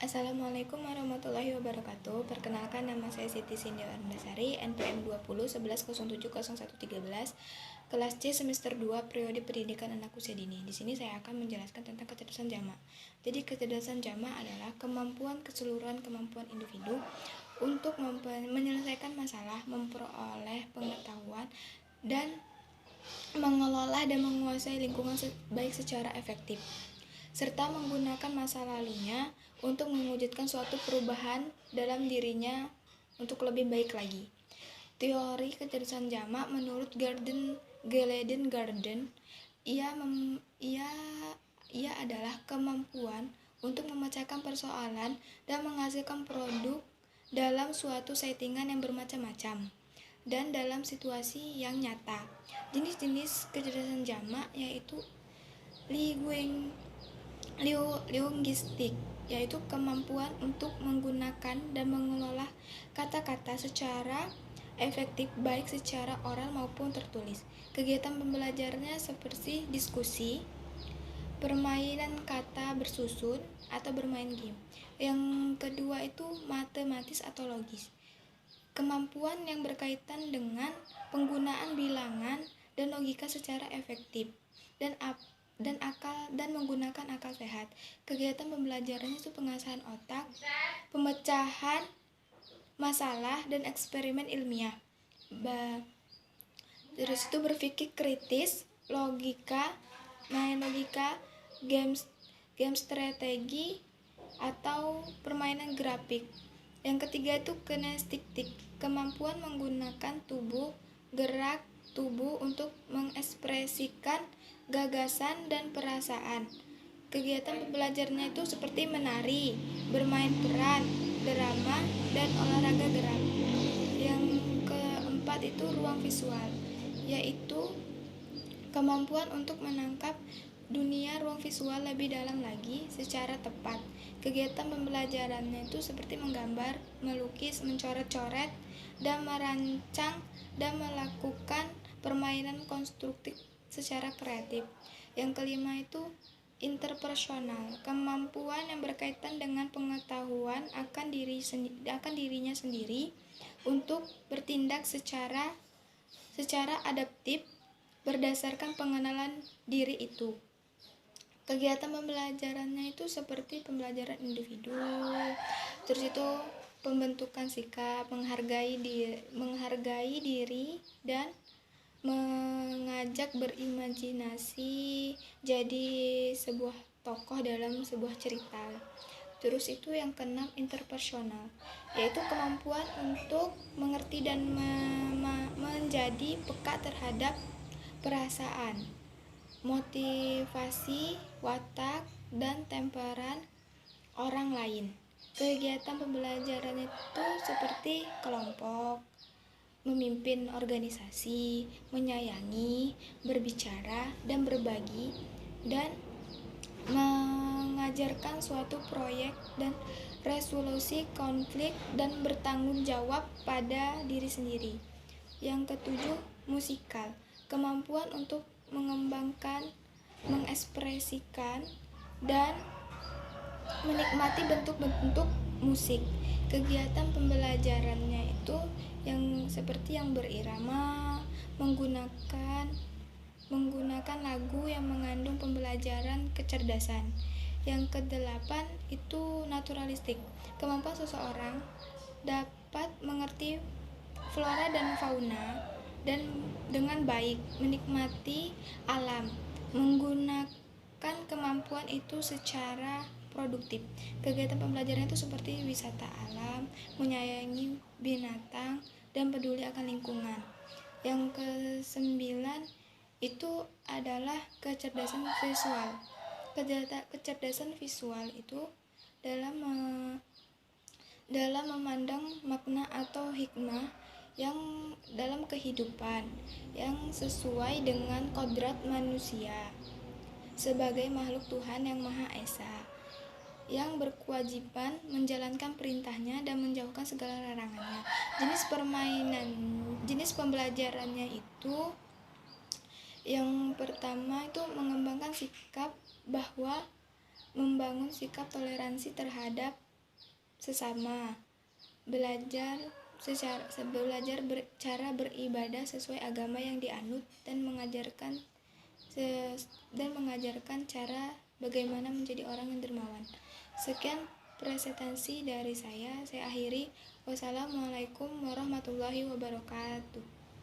Assalamualaikum warahmatullahi wabarakatuh. Perkenalkan, nama saya Siti Sindia Arundasari, NPM 2011070113, kelas C semester 2 periode pendidikan anak usia dini. Di sini saya akan menjelaskan tentang kecerdasan jamak. Jadi kecerdasan jamak adalah kemampuan keseluruhan kemampuan individu untuk menyelesaikan masalah, memperoleh pengetahuan, dan mengelola dan menguasai lingkungan baik secara efektif, serta menggunakan masa lalunya untuk mewujudkan suatu perubahan dalam dirinya untuk lebih baik lagi. Teori kecerdasan jamak menurut Geleden Garden, ia adalah kemampuan untuk memecahkan persoalan dan menghasilkan produk dalam suatu settingan yang bermacam-macam dan dalam situasi yang nyata. Jenis-jenis kecerdasan jamak yaitu linguistik, yaitu kemampuan untuk menggunakan dan mengelola kata-kata secara efektif baik secara oral maupun tertulis. Kegiatan pembelajarannya seperti diskusi, permainan kata bersusun, atau bermain game. Yang kedua itu matematis atau logis, kemampuan yang berkaitan dengan penggunaan bilangan dan logika secara efektif dan menggunakan akal sehat. Kegiatan pembelajarannya itu pengasahan otak, pemecahan masalah, dan eksperimen ilmiah. Terus itu berpikir kritis, main logika, game strategi, atau permainan grafik. Yang ketiga itu kinestetik, kemampuan menggunakan gerak tubuh untuk mengekspresikan gagasan dan perasaan. Kegiatan pembelajarannya itu seperti menari, bermain peran, drama, dan olahraga gerak. Yang keempat itu ruang visual, yaitu kemampuan untuk menangkap dunia ruang visual lebih dalam lagi secara tepat. Kegiatan pembelajarannya itu seperti menggambar, melukis, mencoret-coret, dan merancang dan melakukan permainan konstruktif secara kreatif. Yang kelima itu interpersonal, kemampuan yang berkaitan dengan pengetahuan akan dirinya sendiri untuk bertindak secara adaptif berdasarkan pengenalan diri itu. Kegiatan pembelajarannya itu seperti pembelajaran individu, terus itu pembentukan sikap, menghargai diri, dan mengajak berimajinasi jadi sebuah tokoh dalam sebuah cerita. Terus itu yang keenam interpersonal, yaitu kemampuan untuk mengerti dan menjadi peka terhadap perasaan, motivasi, watak, dan temperan orang lain. Kegiatan pembelajaran itu seperti kelompok, memimpin organisasi, menyayangi, berbicara, dan berbagi, dan mengajarkan suatu proyek dan resolusi konflik dan bertanggung jawab pada diri sendiri. Yang ketujuh, musikal, kemampuan untuk mengembangkan, mengekspresikan, dan menikmati bentuk-bentuk musik. Kegiatan pembelajarannya itu yang seperti yang berirama, menggunakan lagu yang mengandung pembelajaran kecerdasan. Yang kedelapan itu naturalistik, kemampuan seseorang dapat mengerti flora dan fauna dan dengan baik menikmati alam, menggunakan kemampuan itu secara produktif. Kegiatan pembelajaran itu seperti wisata alam, menyayangi binatang, dan peduli akan lingkungan. Yang kesembilan itu adalah kecerdasan visual. Kecerdasan visual itu dalam memandang makna atau hikmah yang dalam kehidupan yang sesuai dengan kodrat manusia sebagai makhluk Tuhan yang Maha Esa, yang berkewajiban menjalankan perintahnya dan menjauhkan segala larangannya. Jenis pembelajarannya itu yang pertama itu mengembangkan sikap bahwa membangun sikap toleransi terhadap sesama, cara beribadah sesuai agama yang dianut, dan mengajarkan cara bagaimana menjadi orang yang dermawan. Sekian presentasi dari saya akhiri. Wassalamualaikum warahmatullahi wabarakatuh.